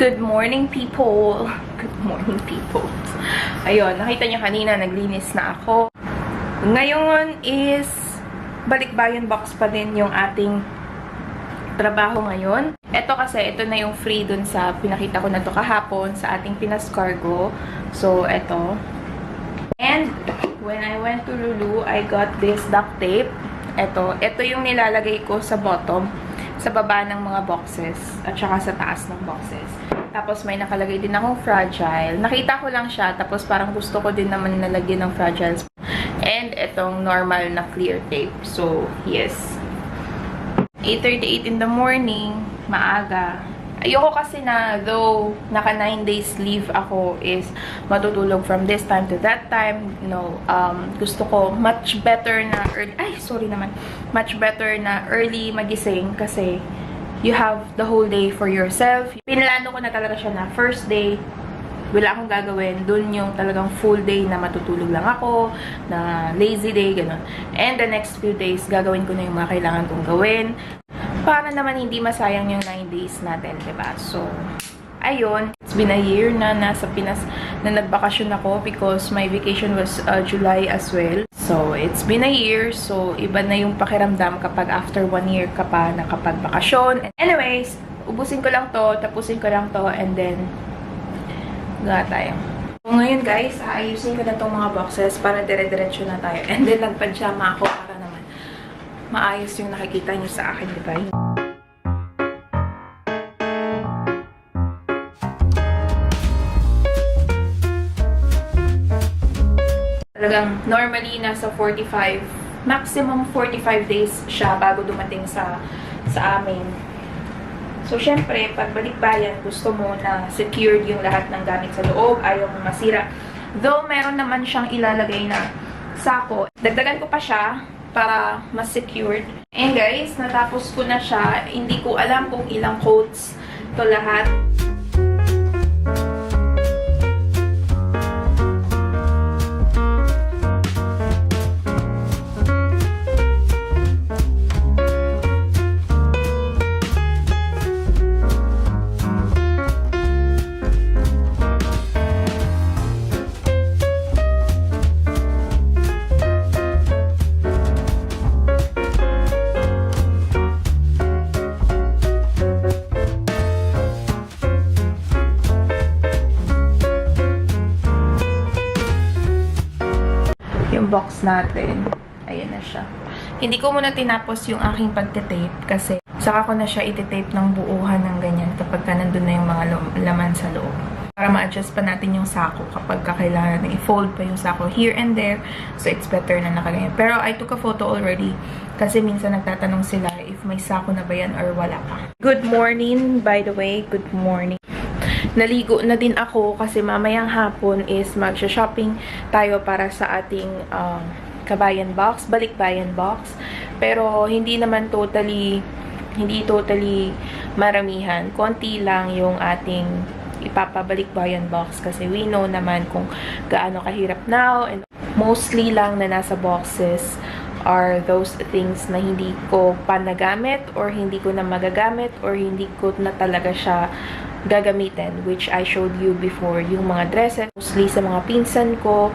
Good morning, people! Good morning, people! Ayun, nakita niyo kanina, naglinis na ako. Ngayon is, balikbayan box pa din yung ating trabaho ngayon. Ito kasi, ito na yung free dun sa pinakita ko na to kahapon sa ating Pinas Cargo. So, ito. And, when I went to Lulu, I got this duct tape. Ito yung nilalagay ko sa bottom, sa baba ng mga boxes, at saka sa taas ng boxes. Tapos may nakalagay din akong fragile. Nakita ko lang siya, tapos parang gusto ko din naman nalagyan ng fragile. And itong normal na clear tape. So, yes. 8:38 in the morning, maaga. Ayoko kasi na, though naka 9 days leave ako, is matutulog from this time to that time. No, gusto ko much better na much better na early magising kasi you have the whole day for yourself. Pinlano ko na talaga siya na first day, wala akong gagawin. Dun yung talagang full day na matutulog lang ako, na lazy day, ganun. And the next few days, gagawin ko na yung mga kailangan kong gawin. Para naman hindi masayang yung 9 days natin, diba? So, ayun. It's been a year na nasa Pinas na nagbakasyon ako because my vacation was July as well. So, it's been a year. So, iba na yung pakiramdam kapag after 1 year ka pa nakapagbakasyon. Anyways, ubusin ko lang to, tapusin ko lang to, and then, gawa tayo. So, ngayon guys, aayusin ko na tong mga boxes para dire-diretso na tayo. And then, nagpa-pajama ako para naman maayos yung nakikita niyo sa akin, diba? Talagang normally nasa 45, maximum 45 days siya bago dumating sa amin. So, syempre, pag balikbayan, gusto mo na secured yung lahat ng gamit sa loob, ayaw mo masira. Though, meron naman siyang ilalagay na sako. Dagdagan ko pa siya para mas secured. And guys, natapos ko na siya. Hindi ko alam kung ilang coats to lahat. Yung box natin. Ayan na siya. Hindi ko muna tinapos yung aking pagtitape kasi saka ko na siya ititape ng buuhan ng ganyan kapag ka nandun na yung mga laman sa loob. Para ma-adjust pa natin yung sako kapag kailangan na i-fold pa yung sako here and there. So, it's better na nakaganyan. Pero I took a photo already kasi minsan nagtatanong sila if may sako na ba yan or wala pa. Good morning, by the way. Good morning. Naligo na din ako kasi mamayang hapon is magsha-shopping tayo para sa ating kabayan box, balikbayan box. Pero hindi naman totally maramihan. Konti lang yung ating ipapabalikbayan box kasi we know naman kung gaano kahirap now, and mostly lang na nasa boxes are those things na hindi ko pa nagamit or hindi ko na magagamit or hindi ko na talaga siya gagamitin, which I showed you before. Yung mga dresses, mostly sa mga pinsan ko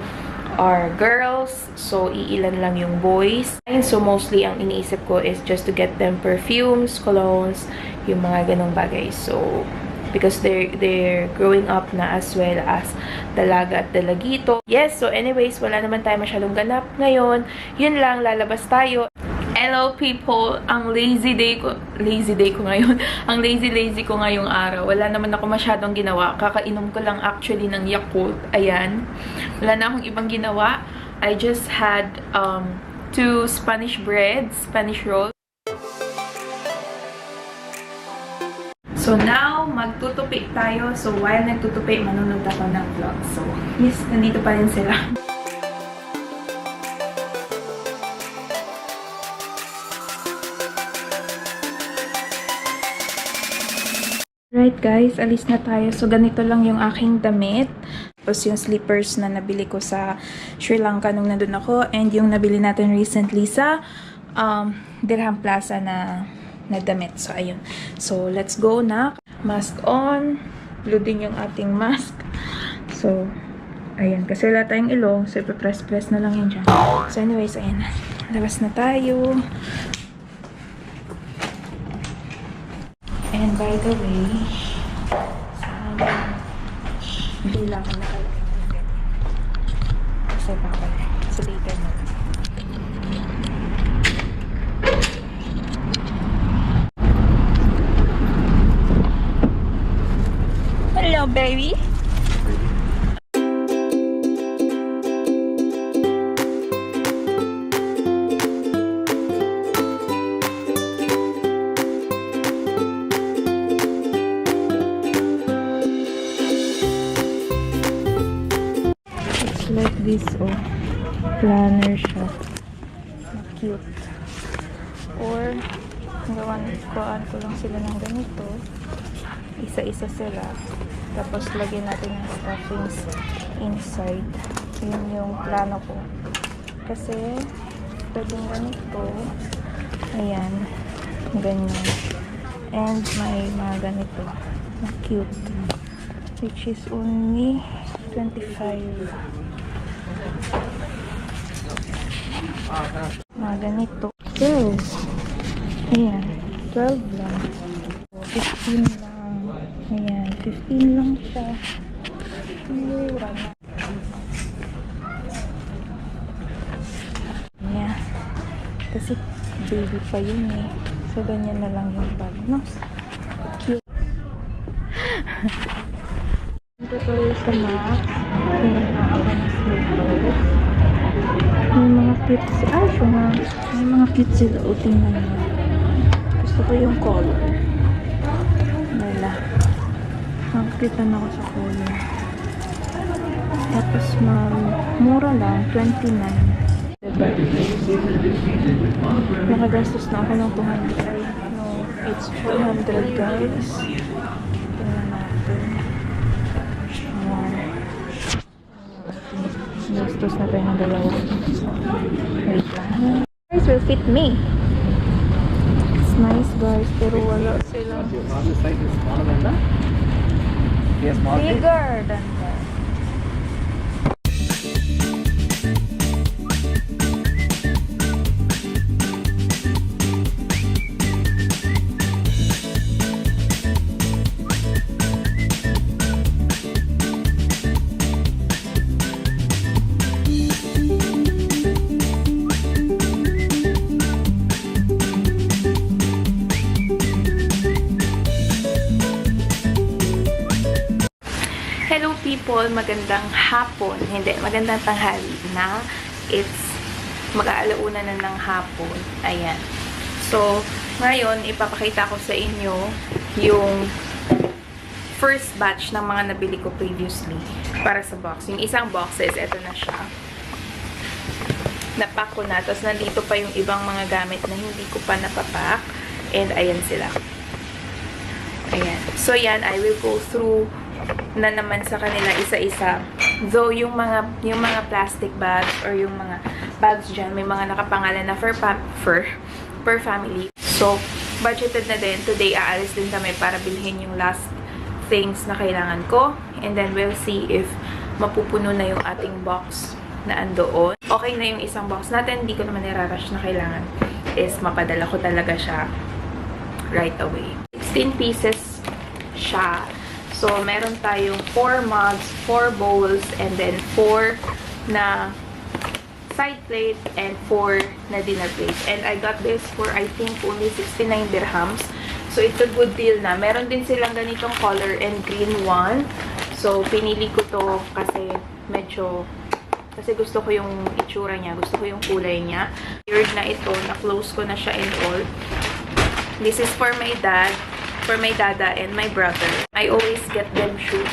are girls, so iilan lang yung boys. And so mostly ang iniisip ko is just to get them perfumes, colognes, yung mga ganong bagay. So because they're growing up na as well as dalaga at dalagito. Yes, so anyways, wala naman tayo masyadong ganap ngayon. Yun lang, lalabas tayo. Hello people, ang lazy ko ngayon. Ang lazy ko ngayong araw. Wala naman ako masyadong ginawa. Kakainom ko lang actually ng Yakult. Ayan. Wala na akong ibang ginawa. I just had 2 Spanish breads, Spanish rolls. So now, magtutupi tayo. So while nagtutupi, manonood ako ng vlog. So yes, nandito pa rin sila. Right guys, alis na tayo. So ganito lang yung aking damit. Tapos yung slippers na nabili ko sa Sri Lanka nung nandun ako. And yung nabili natin recently sa Dirham Plaza na damit. So ayun. So let's go na. Mask on. blue din yung ating mask. So, ayan. Kasi wala tayong ilong. So, ipapress-press na lang yun dyan. So, anyways, ayan. Labas na tayo. And by the way, hindi lang ako nakalagay. Kasi baka sa later na. Hello, baby. It's like this, oh. Planner siya. Cute. Or, gawan ko lang sila ng ganito. Isa-isa sila. Tapos, lagyan natin ng stuffings inside. Yun yung plano ko. Kasi, pwedeng ganito. Ayan. Ganyan. And, may mga ganito. Na cute. Which is only 25. Mga ganito. 12. Ayan. 12 lang. 15 lang. Ayan, 15 lang siya. Mura na. Ayan. Kasi baby pa yun eh. So, ganyan na lang yung bag, no? Cute. Ito tayo sa Max. Pinaka ako na slippers. May mga cute sila. Ay, siya nga. May mga cute sila. O, tingnan mo. Gusto ko yung color. Wala. Nakakita ako sa color. Tapos, mura lang. 29. Diba? Nakagastos na ako ng 200. Ay, no. It's 400, guys. Tingnan natin. Gastos na tayo ng dalawa. Wait lang. Guys will fit me. It's nice, guys. Pero wala silang bigger than that. Hello people, magandang hapon. Hindi, magandang tanghali na. It's mag-aalauna na ng hapon. Ayan. So, ngayon, ipapakita ko sa inyo yung first batch ng mga nabili ko previously para sa box. Yung isang boxes, eto na siya. Napack ko na. Tapos, nandito pa yung ibang mga gamit na hindi ko pa napapack. And, ayan sila. Ayan. So, yan, I will go through na naman sa kanila isa-isa. Though, yung mga plastic bags or yung mga bags dyan, may mga nakapangalan na per family. So, budgeted na din. Today, aalis din kami para bilhin yung last things na kailangan ko. And then, we'll see if mapupuno na yung ating box na andoon. Okay na yung isang box natin. Hindi ko naman nirarush na kailangan is mapadala ko talaga siya right away. 16 pieces siya. So, meron tayong 4 mugs, 4 bowls, and then 4 na side plate and 4 na dinner plate. And I got this for, I think, only 69 dirhams. So, it's a good deal na. Meron din silang ganitong color and green one. So, pinili ko to kasi kasi gusto ko yung itsura niya. Gusto ko yung kulay niya. Weird na ito. Na-close ko na siya and all. This is for my dad. For my dada and my brother. I always get them shoes.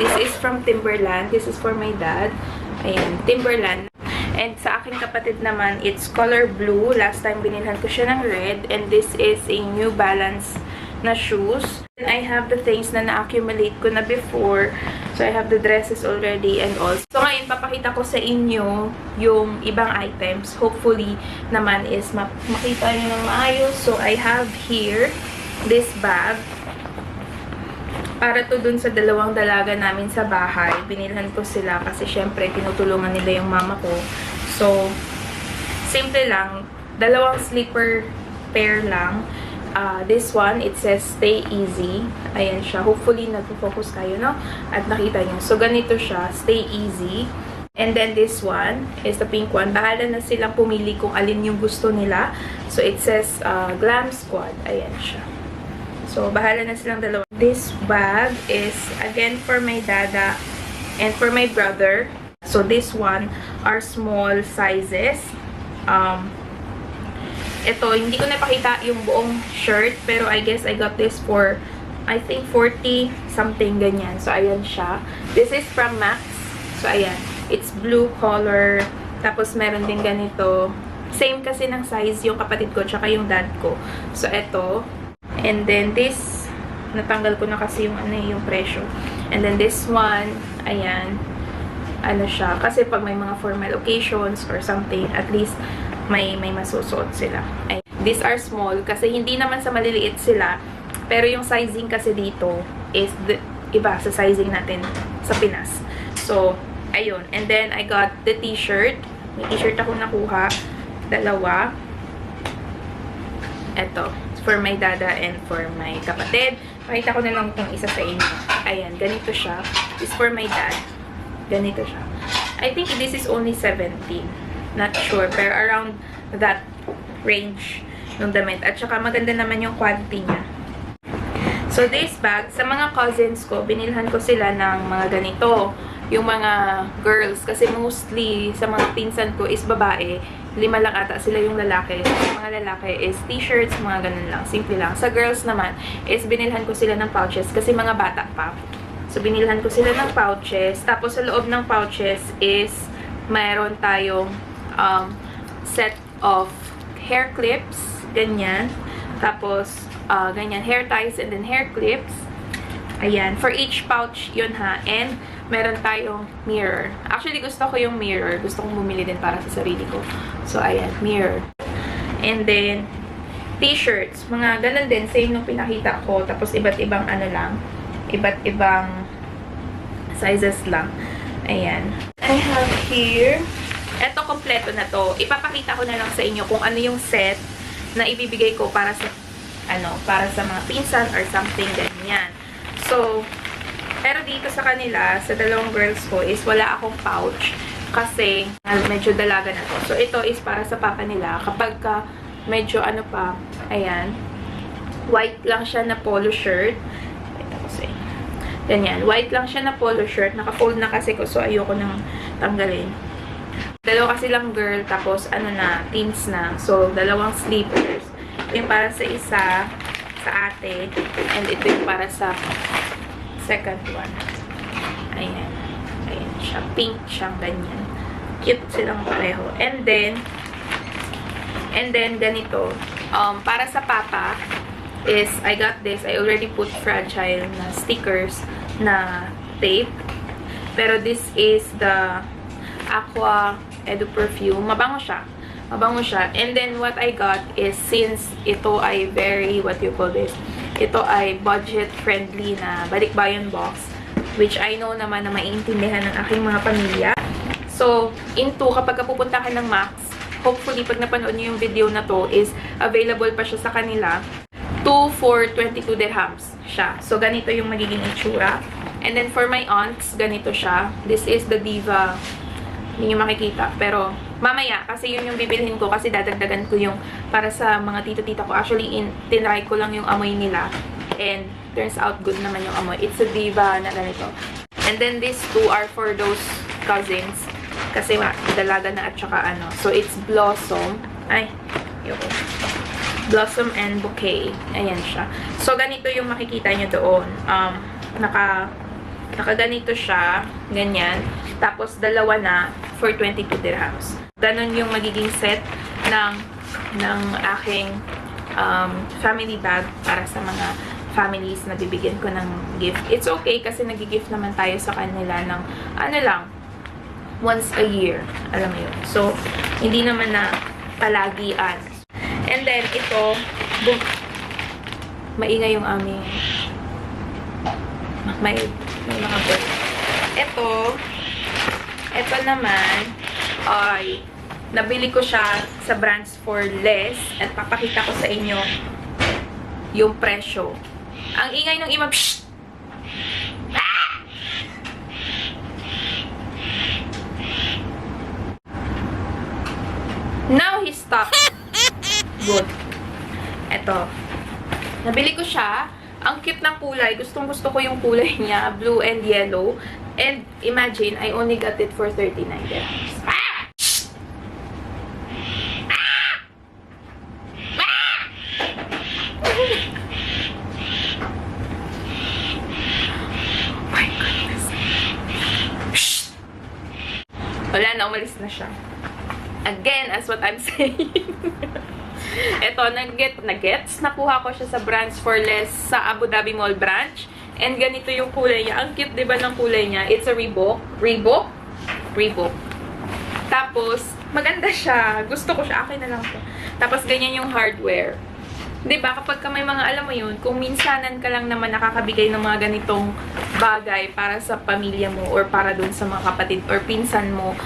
This is from Timberland. This is for my dad. Ayan, Timberland. And sa aking kapatid naman, it's color blue. Last time binilhan ko siya ng red. And this is a New Balance na shoes. And I have the things na na-accumulate ko na before. So, I have the dresses already and all. So, ngayon, papakita ko sa inyo yung ibang items. Hopefully, naman is makita nyo ng maayos. So, I have here this bag. Para to dun sa dalawang dalaga namin sa bahay. Binilhan ko sila kasi syempre tinutulungan nila yung mama ko. So, simple lang. Dalawang slipper pair lang. This one, it says stay easy. Ayan siya. Hopefully, nag-focus kayo, no? At nakita nyo. So, ganito siya. Stay easy. And then, this one is the pink one. Bahala na silang pumili kung alin yung gusto nila. So, it says Glam Squad. Ayan siya. So, bahala na silang dalawa. This bag is, again, for my dada and for my brother. So, this one are small sizes. Ito, hindi ko napakita yung buong shirt, pero I guess I got this for, I think, 40 something, ganyan. So, ayan siya. This is from Max. So, ayan. It's blue color. Tapos, meron din ganito. Same kasi ng size yung kapatid ko, tsaka yung dad ko. So, ito. And then, this, natanggal ko na kasi yung, yung presyo. And then, this one, ayan. Ano siya. Kasi pag may mga formal occasions or something, at least, may masusuot sila. Ay, these are small kasi hindi naman sa maliliit sila, pero yung sizing kasi dito is iba sa sizing natin sa Pinas. So, ayun. And then, I got the t-shirt. May t-shirt ako nakuha. Dalawa. Ito. For my dada and for my kapatid. Pakita ko na lang itong isa sa inyo. Ayan. Ganito siya. This is for my dad. Ganito siya. I think this is only 17. Not sure, pero around that range ng damit. At saka maganda naman yung quality niya. So, this bag, sa mga cousins ko, binilhan ko sila ng mga ganito. Yung mga girls, kasi mostly sa mga pinsan ko is babae. 5 lang ata sila yung lalaki. So, yung mga lalaki is t-shirts, mga ganun lang. Simple lang. Sa girls naman, is binilhan ko sila ng pouches kasi mga bata pa. So, binilhan ko sila ng pouches. Tapos, sa loob ng pouches is mayroon tayong set of hair clips, ganyan. Tapos, ganyan, hair ties and then hair clips. Ayan, for each pouch yun ha. And, meron tayong mirror. Actually, gusto ko yung mirror. Gusto kong bumili din para sa sarili ko. So, ayan, mirror. And then, t-shirts. Mga ganun din, same nung pinakita ko. Tapos, iba't ibang ano lang. Iba't ibang sizes lang. Ayan. I have here, eto, kompleto na to. Ipapakita ko na lang sa inyo kung ano yung set na ibibigay ko para sa, para sa mga pinsan or something ganyan. So, pero dito sa kanila, sa dalawang girls ko, is wala akong pouch kasi medyo dalaga na to. So, ito is para sa papa nila. Kapag medyo pa, ayan, white lang siya na polo shirt. Ito ko sa inyo. Ganyan, white lang siya na polo shirt. Naka-fold na kasi ko, so ayoko nang tanggalin. Dalawa kasi lang girl, tapos teens na. So, dalawang sleepers. Ito yung para sa isa, sa ate. And ito yung para sa second one. Ayan. Ayan siya. Pink siyang ganyan. Cute silang pareho. And then, ganito. Para sa papa, is, I got this. I already put fragile na stickers na tape. Pero this is the Aqua Edu Perfume. Mabango siya. Mabango siya. And then, what I got is, since ito ay very, what you call this? Ito ay budget-friendly na balikbayan box, which I know naman na maiintindihan ng aking mga pamilya. So, kapag pupunta ka ng Max, hopefully, pag napanood nyo yung video na to, is available pa siya sa kanila. 2 for 22 dirhams siya. So, ganito yung magiging itsura. And then, for my aunts, ganito siya. This is the Diva. Hindi nyo makikita. Pero, mamaya, kasi yun yung bibilhin ko. Kasi dadagdagan ko yung para sa mga tito-tita ko. Actually, tinry ko lang yung amoy nila. And, turns out good naman yung amoy. It's a Diva na ganito. And then, these two are for those cousins. Kasi, dalaga na at saka So, it's Blossom. Ay, yoko. Blossom and Bouquet. Ayan siya. So, ganito yung makikita nyo doon. Nakaganito siya. Ganyan. Tapos, dalawa na for 22 dirhams. Ganon yung magiging set ng aking family bag para sa mga families na bibigyan ko ng gift. It's okay kasi nag-gift naman tayo sa kanila ng once a year. Alam mo yun. So, hindi naman na palagian. And then, ito, maingay yung aming may mga bird. Ito naman, ay, nabili ko siya sa Brands for Less at papakita ko sa inyo yung presyo. Ang ingay ng ima... Psst! Ah! Now he stopped. Good. Ito. Nabili ko siya. Ang cute ng kulay. Gustong-gusto ko yung kulay niya. Blue and yellow. And imagine, I only got it for 39 dirhams. Ah! Ah! Ah! Oh my goodness. Shh! Wala na, umalis na siya. Again, as what I'm saying. Ito, nag-gets. Nakuha ko siya sa Brands for Less sa Abu Dhabi Mall branch. And ganito yung kulay niya. Ang cute, diba, ng kulay niya? It's a Reebok. Reebok. Tapos, maganda siya. Gusto ko siya. Akin na lang to. Tapos, ganyan yung hardware. Diba, kapag ka may mga, alam mo yun, kung minsanan ka lang naman nakakabigay ng mga ganitong bagay para sa pamilya mo or para dun sa mga kapatid or pinsan mo,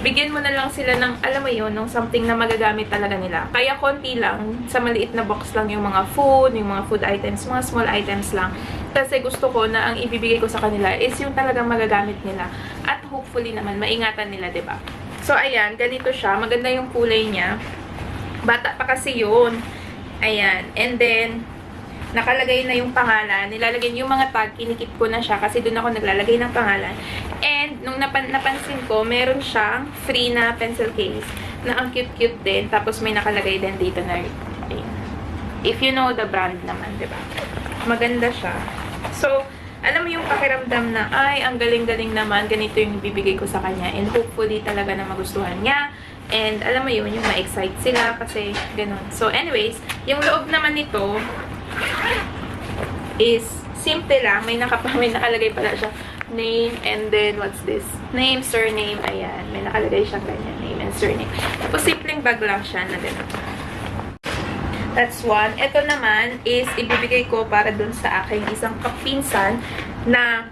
bigyan mo na lang sila ng, alam mo yun, ng something na magagamit talaga nila. Kaya konti lang, sa maliit na box lang yung mga food items, mga small items lang. Kasi gusto ko na ang ibibigay ko sa kanila is yung talagang magagamit nila. At hopefully naman, maingatan nila, diba? So, ayan, ganito siya. Maganda yung kulay niya. Bata pa kasi yun. Ayan. And then, nakalagay na yung pangalan. Nilalagay yung mga tag, kinikip ko na siya kasi doon ako naglalagay ng pangalan. And, nung napansin ko, meron siyang free na pencil case na ang cute-cute din. Tapos, may nakalagay din dito na if you know the brand naman, diba? Maganda siya. So, alam mo yung pakiramdam na, ay, ang galing-galing naman, ganito yung ibibigay ko sa kanya. And hopefully talaga na magustuhan niya. And alam mo yun, yung ma-excite sila kasi ganun. So, anyways, yung loob naman nito is simple lang. May nakalagay pala siya. Name, and then, what's this? Name, surname, ayan. May nakalagay siyang ganyan. Name and surname. Tapos, simpleng bag lang siya na ganun. That's one. Ito naman is ibibigay ko para dun sa aking isang kapinsan na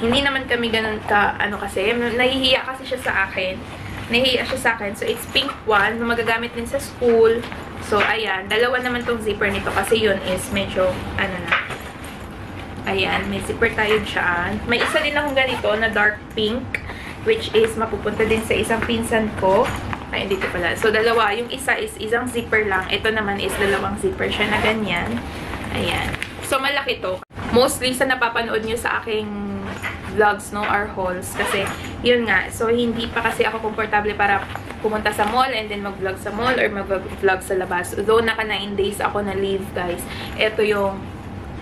hindi naman kami ganun ka, kasi, nahihiya kasi siya sa akin. Nahihiya siya sa akin. So, it's pink one, na magagamit din sa school. So, ayan. Dalawa naman tong zipper nito kasi yun is medyo, na. Ayan, may zipper tayo dyan. May isa din akong ganito na dark pink, which is mapupunta din sa isang pinsan ko. Ay, dito pala. So, dalawa. Yung isa is isang zipper lang. Ito naman is dalawang zipper siya na ganyan. Ayan. So, malaki to. Mostly sa napapanood nyo sa aking vlogs, no, or hauls. Kasi, yun nga. So, hindi pa kasi ako komportable para pumunta sa mall and then mag-vlog sa mall or mag-vlog sa labas. Though, naka 9 days ako na leave, guys. Ito yung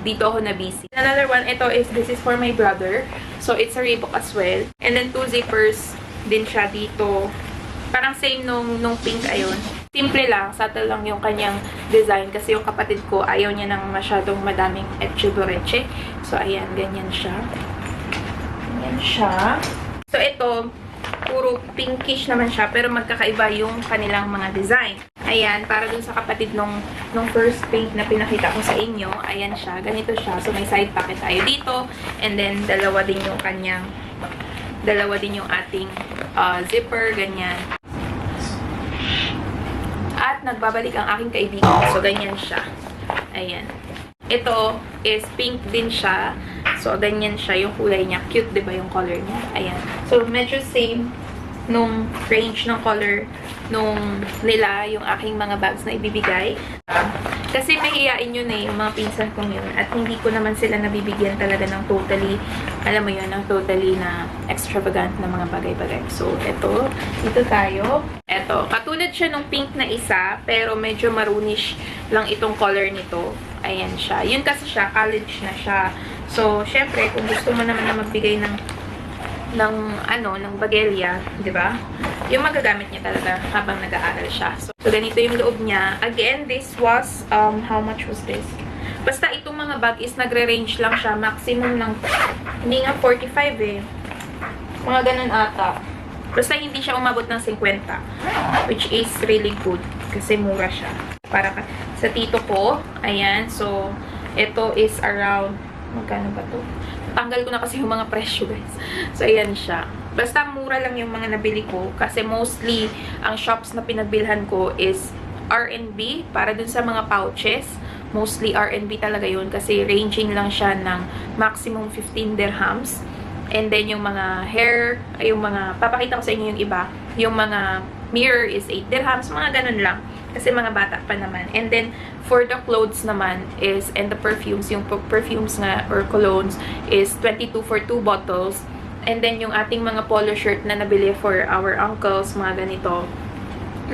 dito ako na busy. Another one, this is for my brother. So, it's a Reebok as well. And then, 2 zippers din siya dito. Parang same nung pink, ayun. Simple lang, subtle lang yung kanyang design. Kasi yung kapatid ko, ayaw niya ng masyadong madaming etche-boreche. So, ayan, ganyan siya. Ganyan siya. So, ito, puro pinkish naman siya, pero magkakaiba yung kanilang mga design. Ayan, para dun sa kapatid nung first pink na pinakita ko sa inyo, ayan siya, ganito siya. So, may side pocket tayo dito, and then, dalawa din yung ating zipper, ganyan. At nagbabalik ang aking kaibigan. So, ganyan siya. Ayan. Ito is pink din siya. So, ganyan siya yung kulay niya. Cute, diba yung color niya? Ayan. So, medyo same nung range ng color nung nila, yung aking mga bags na ibibigay. Kasi mahihiyain yun yung mga pinsan kong yun. At hindi ko naman sila nabibigyan talaga ng totally, alam mo yun, ng totally na extravagant na mga bagay-bagay. So, dito tayo. Katulad siya nung pink na isa, pero medyo maroonish lang itong color nito. Ayan siya. Yun kasi siya, college na siya. So, syempre, kung gusto mo naman na magbigay ng bagelya, di ba? Yung magagamit niya talaga habang nag-aaral siya. So, ganito yung loob niya. Again, this was, how much was this? Basta itong mga bag is nagre-range lang siya. Maximum lang, hindi nga 45 eh. Mga ganun ata. Basta hindi siya umabot ng 50. Which is really good. Kasi mura siya. Para sa tito ko, ayan. So, ito is around Magkano ba to? Tanggal ko na kasi yung mga presyo, guys. So, ayan siya. Basta mura lang yung mga nabili ko. Kasi mostly, ang shops na pinagbilhan ko is R&B. Para dun sa mga pouches. Mostly R&B talaga yun. Kasi ranging lang siya ng maximum 15 dirhams. And then, yung mga hair, yung mga, papakita ko sa inyo yung iba. Yung mga mirror is 8 dirhams. Mga ganun lang. Kasi mga bata pa naman. And then, for the clothes naman is, and the perfumes, yung perfumes nga, or colognes, is 22 for 2 bottles. And then, yung ating mga polo shirt na nabili for our uncles, mga ganito,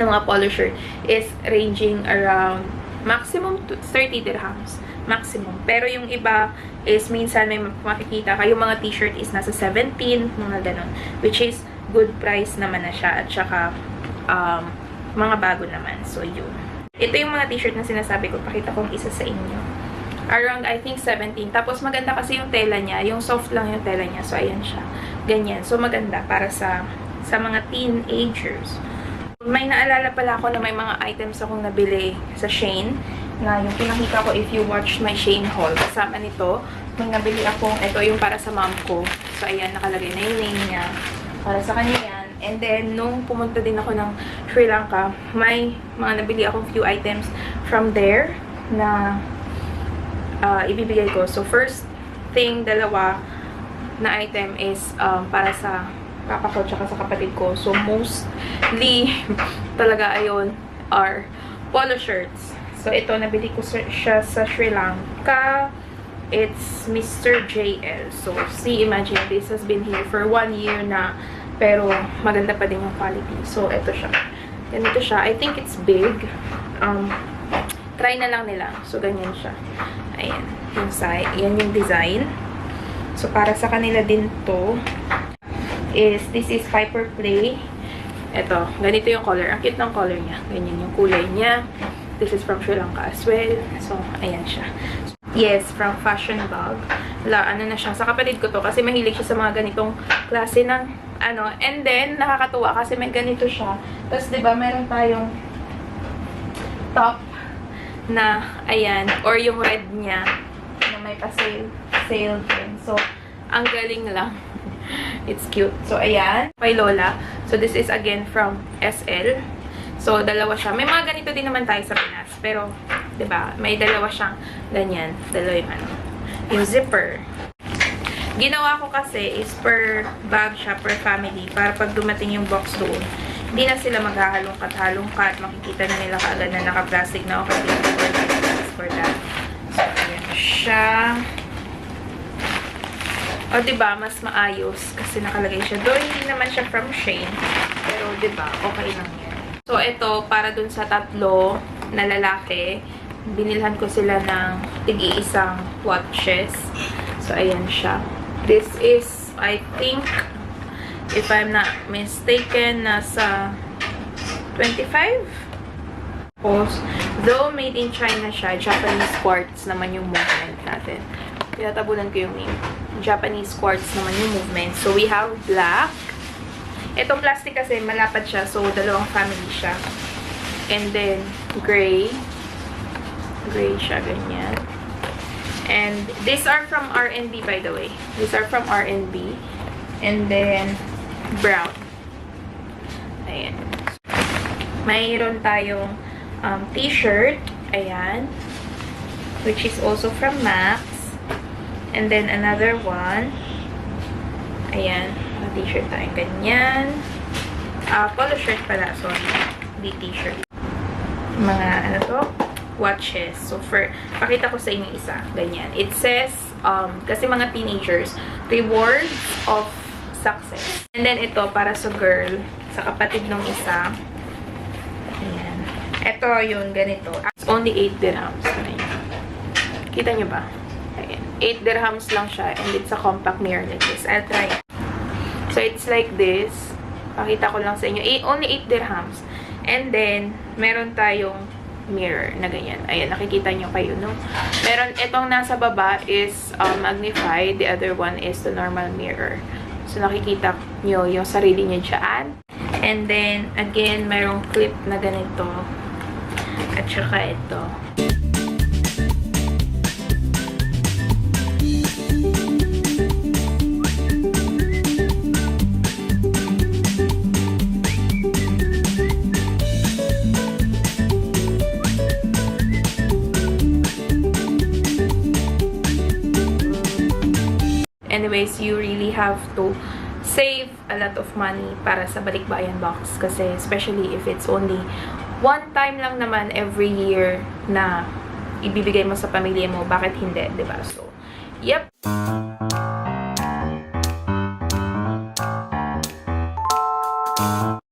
na mga polo shirt, is ranging around maximum 30 dirhams. Maximum. Pero yung iba is, minsan may makikita kayo, mga t-shirt is nasa 17, mga ganun. Which is, good price naman na siya. At saka, mga bago naman. So, yun. Ito yung mga t-shirt na sinasabi ko. Pakita kong isa sa inyo. Around, I think, 17. Tapos, maganda kasi yung tela niya. Yung soft lang yung tela niya. So, ayan siya. Ganyan. So, maganda para sa mga teenagers. May naalala pala ako na may mga items akong nabili sa Shein. Na yung pinakita ko if you watch my Shein haul. Kasama nito, may nabili akong, ito yung para sa mom ko. So, ayan, nakalagay na yung name niya. Para sa kanya yan. And then, nung pumunta din ako ng Sri Lanka, may mga nabili akong few items from there na ibibigay ko. So, first thing, dalawa na item is para sa papa ko tsaka sa kapatid ko. So, mostly talaga ayon are polo shirts. So, ito, nabili ko siya sa Sri Lanka. It's Mr. JL. So, see, imagine, this has been here for 1 year na. Pero, maganda pa din yung quality. So, ito siya. Ganito siya. I think it's big. Try na lang nila. So, ganyan siya. Ayan. Yung side. Yan yung design. So, para sa kanila din to is, this is Piper Play. Ito. Ganito yung color. Ang cute ng color niya. Ganyan yung kulay niya. This is from Sri Lanka as well. So, ayan siya. Yes, from Fashion Bag. Ano na siya. Sa kapatid ko to. Kasi mahilig siya sa mga ganitong klase ng and then, nakakatuwa kasi may ganito siya. Tapos, diba, meron tayong top na, ayan, or yung red niya, na may pa-sale din. So, ang galing lang. It's cute. So, ayan, kay Lola. So, this is again from SL. So, dalawa siya. May mga ganito din naman tayo sa Pinas. Pero, diba, may dalawa siyang ganyan. Dalawa yung yung zipper. Ginawa ko kasi is per bag siya, per family. Para pag dumating yung box doon, hindi na sila maghahalongkat-halongkat. Makikita na nila kaagad na naka-plastic na okay. For that. So, ayan siya. O, diba, mas maayos. Kasi nakalagay siya. Doon, hindi naman siya from Shein. Pero, diba, okay lang yan. So, ito, para dun sa tatlo na lalaki, binilhan ko sila ng tig-iisang watches. So, ayan siya. This is, I think, if I'm not mistaken, nasa 25? Though made in China siya, Japanese quartz naman yung movement natin. Pinatabunan ko yung name. Japanese quartz naman yung movement. So, we have black. Itong plastic kasi, malapad siya. So, dalawang family siya. And then, gray. Gray siya, ganyan. And these are from R&B, by the way. These are from R&B. And then, brown. Ayan. Mayroon tayong t-shirt. Ayan. Which is also from Max. And then, another one. Ayan. T-shirt tayo. Ganyan. Polo shirt pala. Sorry. Hindi t-shirt. Mga, ano to? Watches. So, pakita ko sa inyo isa. Ganyan. It says, kasi mga teenagers, rewards of success. And then, ito, para sa girl, sa kapatid ng isa. Ayan. Ito, yun, ganito. It's only 8 dirhams. Ayan. Kita nyo ba? Ayan. 8 dirhams lang siya. And it's a compact mirror like this. I'll try it. So, it's like this. Pakita ko lang sa inyo. Only 8 dirhams. And then, meron tayong mirror na ganyan. Ayan, nakikita nyo kayo, no? Meron, itong nasa baba is magnified. The other one is the normal mirror. So, nakikita nyo yung sarili nyo dyan. And then, again, mayroong clip na ganito. At saka ito. anyways, you really have to save a lot of money para sa balikbayan box. Kasi especially if it's only one time lang naman every year na ibibigay mo sa pamilya mo, bakit hindi, diba? So, yep.